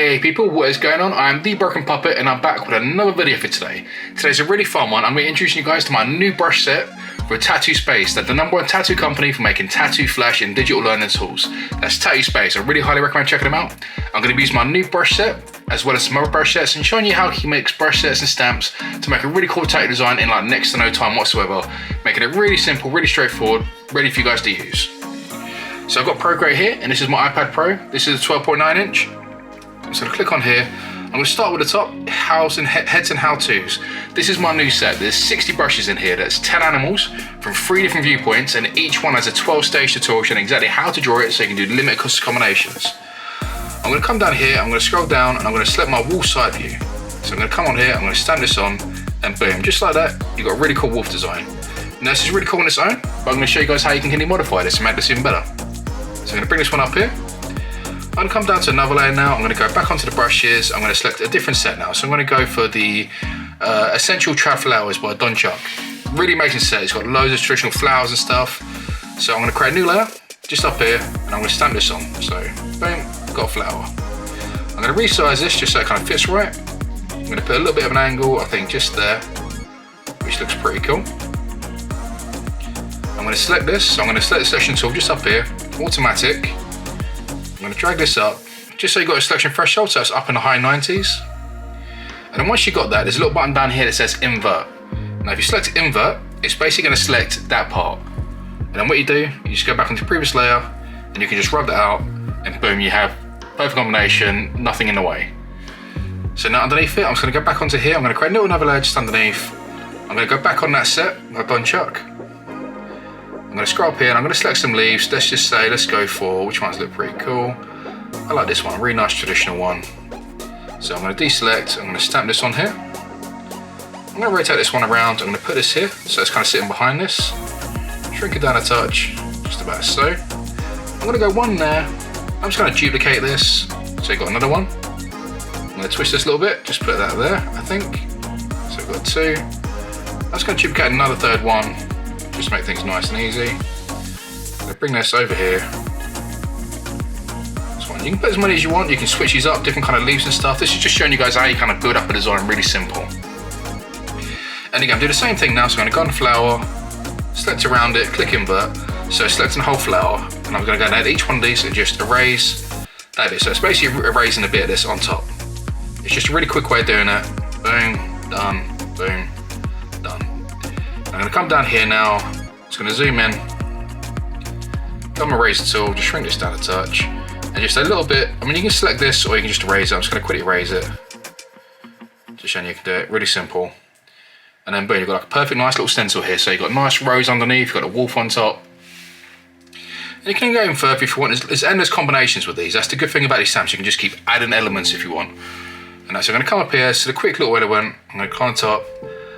Hey people, what is going on? I am The Broken Puppet and I'm back with another video for today. Today's a really fun one. I'm going to introduce you guys to my new brush set for Tattoo Space. They're the #1 tattoo company for making tattoo flash and digital learning tools. That's Tattoo Space. I really highly recommend checking them out. I'm going to use my new brush set as well as some other brush sets and showing you how he makes brush sets and stamps to make a really cool tattoo design in like next to no time whatsoever. Making it really simple, really straightforward, ready for you guys to use. So I've got Procreate here and this is my iPad Pro. This is a 12.9 inch. So to click on here, I'm going to start with the top, heads and how-tos. This is my new set. There's 60 brushes in here. That's 10 animals from 3 different viewpoints, and each one has a 12-stage tutorial showing exactly how to draw it so you can do limited combinations. I'm going to come down here, I'm going to scroll down, and I'm going to select my wolf side view. So I'm going to come on here, I'm going to stamp this on, and boom, just like that, you've got a really cool wolf design. Now this is really cool on its own, but I'm going to show you guys how you can modify this and make this even better. So I'm going to bring this one up here. I'm going to come down to another layer now. I'm going to go back onto the brushes. I'm going to select a different set now. So I'm going to go for the Essential Trad Flowers by Don Chuck. Really amazing set. It's got loads of traditional flowers and stuff. So I'm going to create a new layer just up here and I'm going to stamp this on. So boom, got a flower. I'm going to resize this just so it kind of fits right. I'm going to put a little bit of an angle, I think just there, which looks pretty cool. I'm going to select this. So I'm going to select the selection tool just up here, automatic. I'm going to drag this up just so you've got a selection threshold, so it's up in the high 90s. And then once you've got that, there's a little button down here that says invert. Now if you select invert, it's basically going to select that part. And then what you do, you just go back onto the previous layer and you can just rub that out and boom, you have perfect combination, nothing in the way. So now underneath it, I'm just going to go back onto here. I'm going to create another layer just underneath. I'm going to go back on that set by Don Chuck. I'm going to scroll up here and I'm going to select some leaves. Let's just say, let's go for, which ones look pretty cool. I like this one, a really nice traditional one. So I'm going to deselect, I'm going to stamp this on here. I'm going to rotate this one around, I'm going to put this here, so it's kind of sitting behind this. Shrink it down a touch, just about so. I'm going to go one there. I'm just going to duplicate this, so you've got another one. I'm going to twist this a little bit, just put that there, I think. So we've got 2. I'm just going to duplicate another third one. Just make things nice and easy. I'm going to bring this over here. This one. You can put as many as you want. You can switch these up, different kind of leaves and stuff. This is just showing you guys how you kind of build up a design really simple. And again, do the same thing now. So I'm going to go on the flower, select around it, click invert. So selecting the whole flower. And I'm going to go down to each one of these and just erase that bit. So it's basically erasing a bit of this on top. It's just a really quick way of doing it. Boom, done, boom, done. I'm going to come down here now, just going to zoom in, come erase the tool, just shrink this down a touch, and just a little bit, I mean you can select this or you can just erase it. I'm just going to quickly erase it, just showing you can do it, really simple. And then boom, you've got like a perfect nice little stencil here, so you've got nice rows underneath, you've got a wolf on top. And you can go even further if you want, there's endless combinations with these. That's the good thing about these stamps, you can just keep adding elements if you want. And so I'm going to come up here, so the quick little way I went, I'm going to climb on top.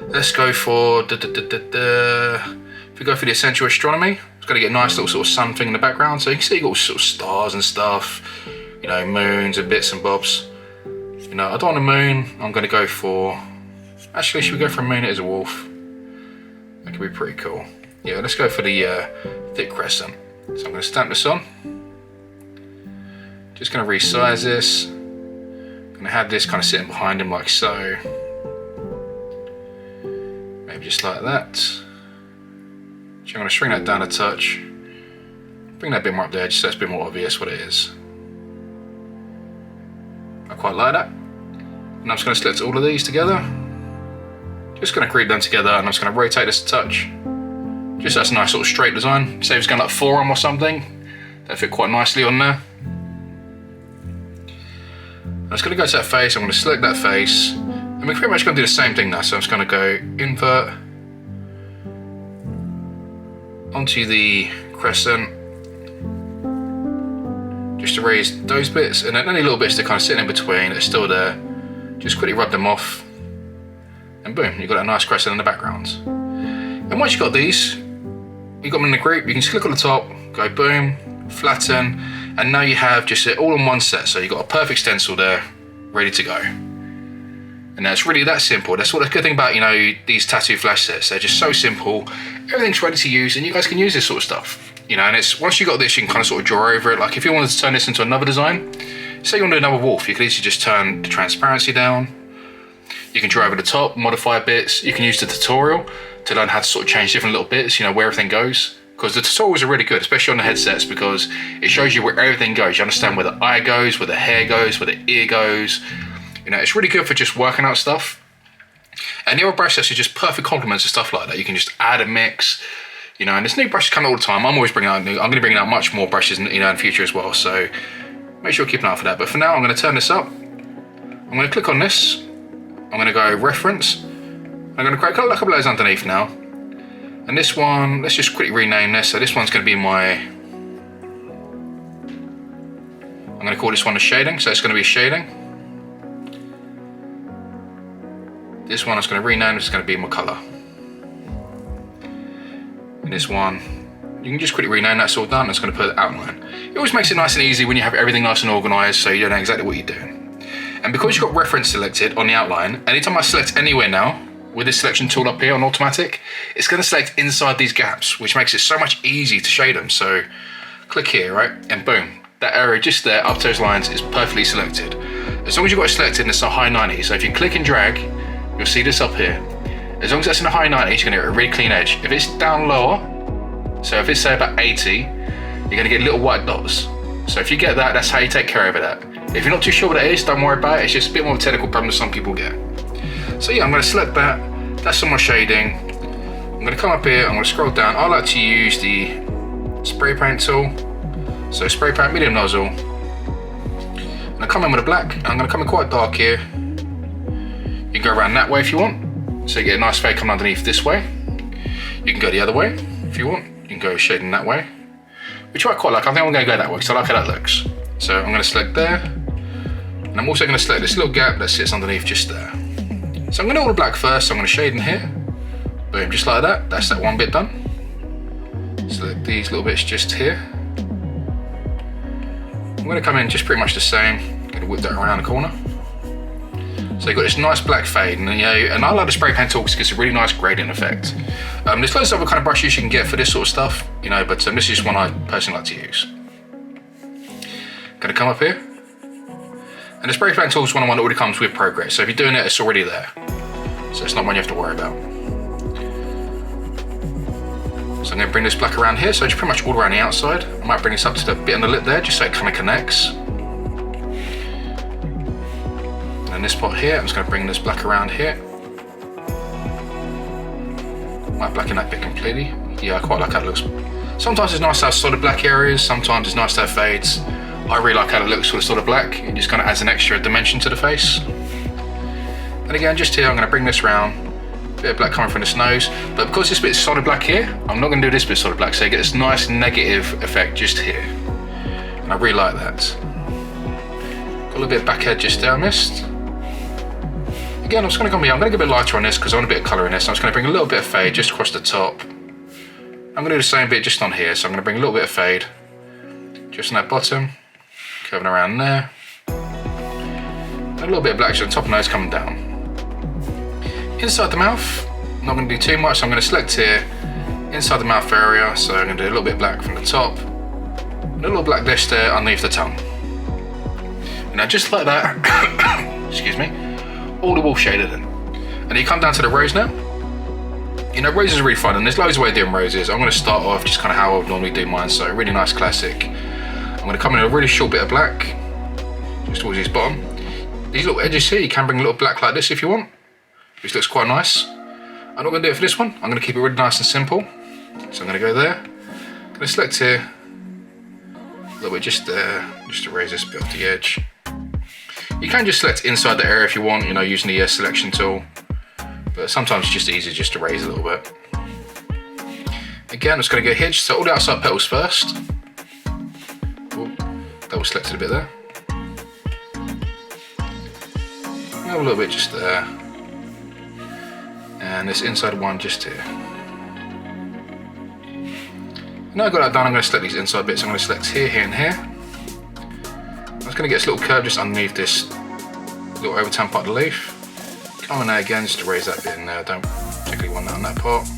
Let's go for, if we go for the Essential Astronomy, it's going to get a nice little sort of sun thing in the background. So you can see you've got all sort of stars and stuff, you know, moons and bits and bobs. You know, I don't want a moon, I'm going to go for, actually should we go for a moon as a wolf? That could be pretty cool. Yeah, let's go for the thick crescent. So I'm going to stamp this on. Just going to resize this. I'm going to have this kind of sitting behind him like so. Maybe just like that. So I'm going to shrink that down a touch. Bring that bit more up there just so it's a bit more obvious what it is. I quite like that. And I'm just going to select all of these together. Just going to group them together and I'm just going to rotate this a touch. Just so that's a nice sort of straight design. Say it's going like forearm or something. That'll fit quite nicely on there. I'm just going to go to that face. I'm going to select that face. And we're pretty much going to do the same thing now, so I'm just going to go invert onto the crescent, just erase those bits, and then any little bits that kind of sit in between that are still there, just quickly rub them off, and boom, you've got that nice crescent in the background. And once you've got these, you've got them in the group, you can just click on the top, go boom, flatten, and now you have just it all in one set, so you've got a perfect stencil there, ready to go. And it's really that simple. That's what the good thing about, you know, these tattoo flash sets. They're just so simple. Everything's ready to use and you guys can use this sort of stuff. You know, and it's once you got this, you can kind of sort of draw over it. Like if you wanted to turn this into another design, Say you want to do another wolf, you can easily just turn the transparency down. You can draw over the top, modify bits. You can use the tutorial to learn how to sort of change different little bits, you know, where everything goes. Because the tutorials are really good, especially on the headsets, because it shows you where everything goes. You understand where the eye goes, where the hair goes, where the ear goes. You know, it's really good for just working out stuff. And the other brush sets are just perfect complements and stuff like that. You can just add a mix, you know, and there's new brushes coming all the time. I'm always bringing out new. I'm going to bring out much more brushes, you know, in the future as well. So make sure you keep an eye out for that. But for now, I'm going to turn this up. I'm going to click on this. I'm going to go reference. I'm going to create a couple of layers underneath now. And this one, let's just quickly rename this. So this one's going to be my, I'm going to call this one a shading. So it's going to be shading. This one I'm going to rename, it's going to be my color. And this one, you can just quickly rename that, it's all done. It's going to put outline. It always makes it nice and easy when you have everything nice and organized, so you know exactly what you're doing. And because you've got reference selected on the outline, anytime I select anywhere now, with this selection tool up here on automatic, it's going to select inside these gaps, which makes it so much easier to shade them. So click here, right? And boom, that area just there up to those lines is perfectly selected. As long as you've got it selected and it's a high 90, so if you click and drag, you'll see this up here. As long as that's in a high 90, you're going to get a really clean edge. If it's down lower, so if it's say about 80, you're going to get little white dots. So if you get that, that's how you take care of it. If you're not too sure what it is, don't worry about it. It's just a bit more of a technical problem that some people get. So yeah, I'm going to select that. That's on my shading. I'm going to come up here. I'm going to scroll down. I like to use the spray paint tool. So spray paint, medium nozzle. I'm going to come in with a black. I'm going to come in quite dark here. You can go around that way if you want. So you get a nice fade coming underneath this way. You can go the other way if you want. You can go shading that way, which I quite like. I think I'm going to go that way because I like how that looks. So I'm going to select there. And I'm also going to select this little gap that sits underneath just there. So I'm going to do all the black first. So I'm going to shade in here. Boom, just like that. That's that one bit done. Select these little bits just here. I'm going to come in just pretty much the same. Going to whip that around the corner. So you've got this nice black fade, and you know, and I like the spray paint tool because it gives a really nice gradient effect. There's loads of other kind of brushes you can get for this sort of stuff, you know, but this is just one I personally like to use. Going to come up here, and the spray paint tool is one that already comes with Procreate. So if you're doing it, it's already there. So it's not one you have to worry about. So I'm going to bring this black around here, so it's pretty much all around the outside. I might bring this up to the bit on the lip there, just so it kind of connects. And this spot here, I'm just going to bring this black around here. Might blacken that bit completely. Yeah, I quite like how it looks. Sometimes it's nice to have solid black areas, sometimes it's nice to have fades. I really like how it looks with solid black. It just kind of adds an extra dimension to the face. And again, just here, I'm going to bring this round. Bit of black coming from this nose. But because this bit's solid black here, I'm not going to do this bit solid black, so you get this nice negative effect just here. And I really like that. Got a little bit of back head just there I missed. Again, I'm just going to give a bit lighter on this because I want a bit of colour in this. So I'm just going to bring a little bit of fade just across the top. I'm going to do the same bit just on here. So I'm going to bring a little bit of fade just on that bottom, curving around there. And a little bit of black just on the top of the nose coming down. Inside the mouth, I'm not going to do too much. So I'm going to select here, inside the mouth area. So I'm going to do a little bit of black from the top. And a little black dash there underneath the tongue. And now just like that, excuse me. All the wolf shaded in. And you come down to the rose now. You know, roses are really fun, and there's loads of ways of doing roses. I'm going to start off just kind of how I would normally do mine, so really nice classic. I'm going to come in a really short bit of black, just towards his bottom. These little edges here, you can bring a little black like this if you want, which looks quite nice. I'm not going to do it for this one. I'm going to keep it really nice and simple. So I'm going to go there. I'm going to select here, a little bit just there, just to raise this bit off the edge. You can just select inside the area if you want, you know, using the selection tool. But sometimes it's just easier just to raise a little bit. Again, I'm just going to go here, so all the outside petals first. Ooh, double selected a bit there. A little bit just there. And this inside one just here. Now I've got that done, I'm going to select these inside bits. I'm going to select here, here and here. I'm just going to get this little curve just underneath this little overturned part of the leaf. Come in there again just to raise that bit in there. I don't particularly want that on that part.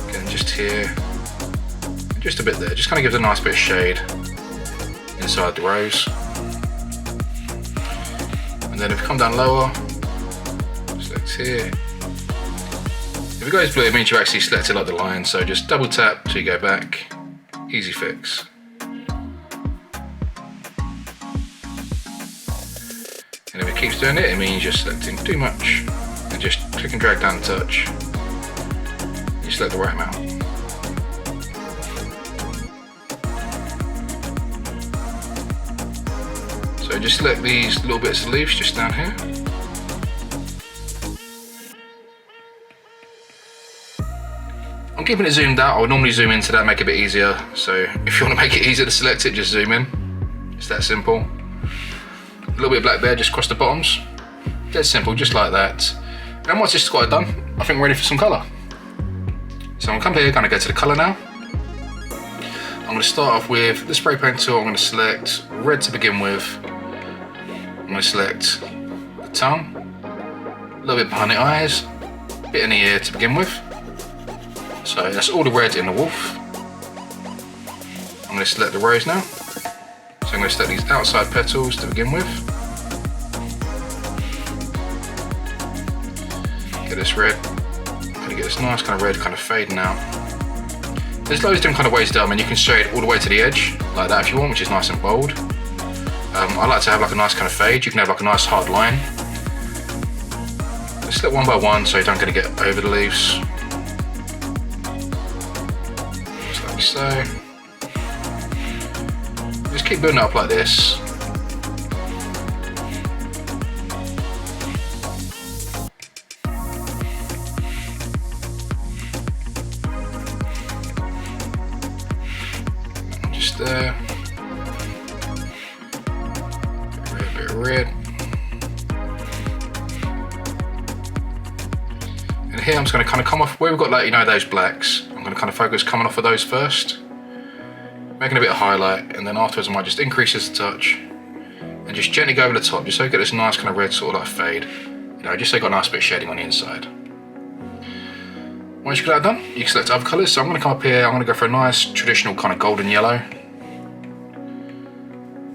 Again, just here. Just a bit there. Just kind of gives a nice bit of shade inside the rose. And then if you come down lower, select here. If it goes blue, it means you actually selected like the line, so just double tap till you go back. Easy fix. And if it keeps doing it, it means you're selecting too much. And just click and drag down and touch. You select the right amount. So just select these little bits of leaves just down here. I'm keeping it zoomed out. I would normally zoom into that, make it a bit easier. So if you want to make it easier to select it, just zoom in. It's that simple. A little bit of black there, just across the bottoms. Dead simple, just like that. And once this is quite done, I think we're ready for some colour. So I'm going to come here, going to go to the colour now. I'm going to start off with the spray paint tool. I'm going to select red to begin with. I'm going to select the tongue, a little bit behind the eyes, a bit in the ear to begin with. So that's all the red in the wolf. I'm going to select the rose now. So I'm going to select these outside petals to begin with. Get this red. I'm going to get this nice kind of red kind of fading out. There's loads of different kind of ways to do it. I mean, you can shade all the way to the edge like that if you want, which is nice and bold. I like to have like a nice kind of fade. You can have like a nice hard line. Just select one by one so you don't get over the leaves. So just keep building it up like this. Just there. Bit of red. And here I'm just going to kind of come off where we've got, like, you know, those blacks. I'm going to kind of focus coming off of those first, making a bit of highlight, and then afterwards I might just increase this a touch and just gently go over the top, just so you get this nice kind of red sort of like fade, you know, just so you got a nice bit of shading on the inside. Once you've got that done, you can select other colours. So I'm going to come up here, I'm going to go for a nice traditional kind of golden yellow.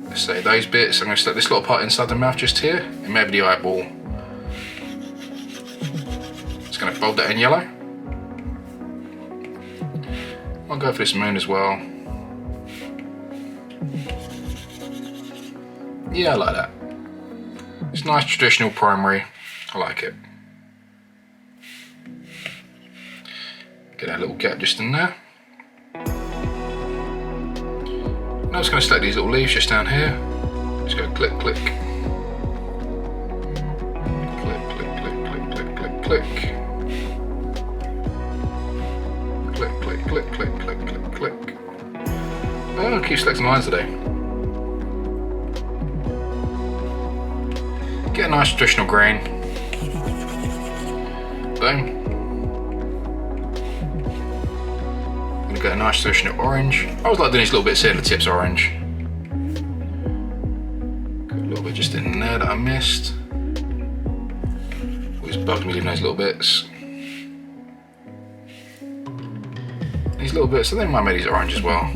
Let's say those bits. I'm going to select this little part inside the mouth just here, and maybe the eyeball. Just going to fold that in yellow. I'll go for this moon as well. Yeah, I like that. It's nice traditional primary. I like it. Get that little gap just in there. Now I'm just going to select these little leaves just down here. Just go click, click. Click, click, click, click, click, click, click. Click, click, click, click, click, click, click. Oh, I keep selecting lines today. Get a nice traditional green. Boom. Gonna get a nice traditional orange. I always like doing these little bits here, the tips orange. Got a little bit just in there that I missed. Always bugged me leaving those little bits. These little bits, I think I might make these orange as well.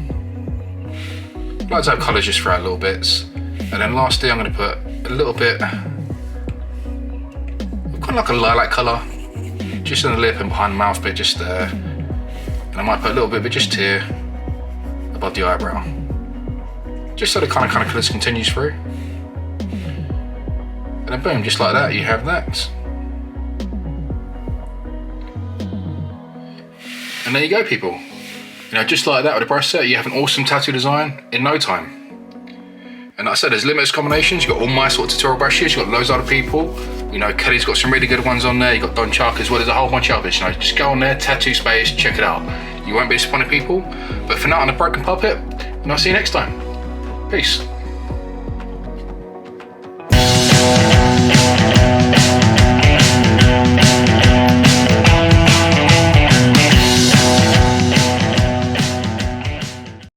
I like to have colours just throughout little bits. And then lastly, I'm going to put a little bit, kind of like a lilac colour, just on the lip and behind the mouth bit, just there. And I might put a little bit of it just here, above the eyebrow. Just so the kind of colours continues through. And then boom, just like that, you have that. And there you go, people. You know, just like that with a brush set, you have an awesome tattoo design in no time. And like I said, there's limitless combinations. You've got all my sort of tutorial brushes, you've got loads of other people. You know, Kelly's got some really good ones on there. You've got Don Chuck as well. There's a whole bunch of others. You know, just go on there, Tattoo Space, check it out. You won't be disappointed, people. But for now, on the Broken Puppet, and I'll see you next time. Peace.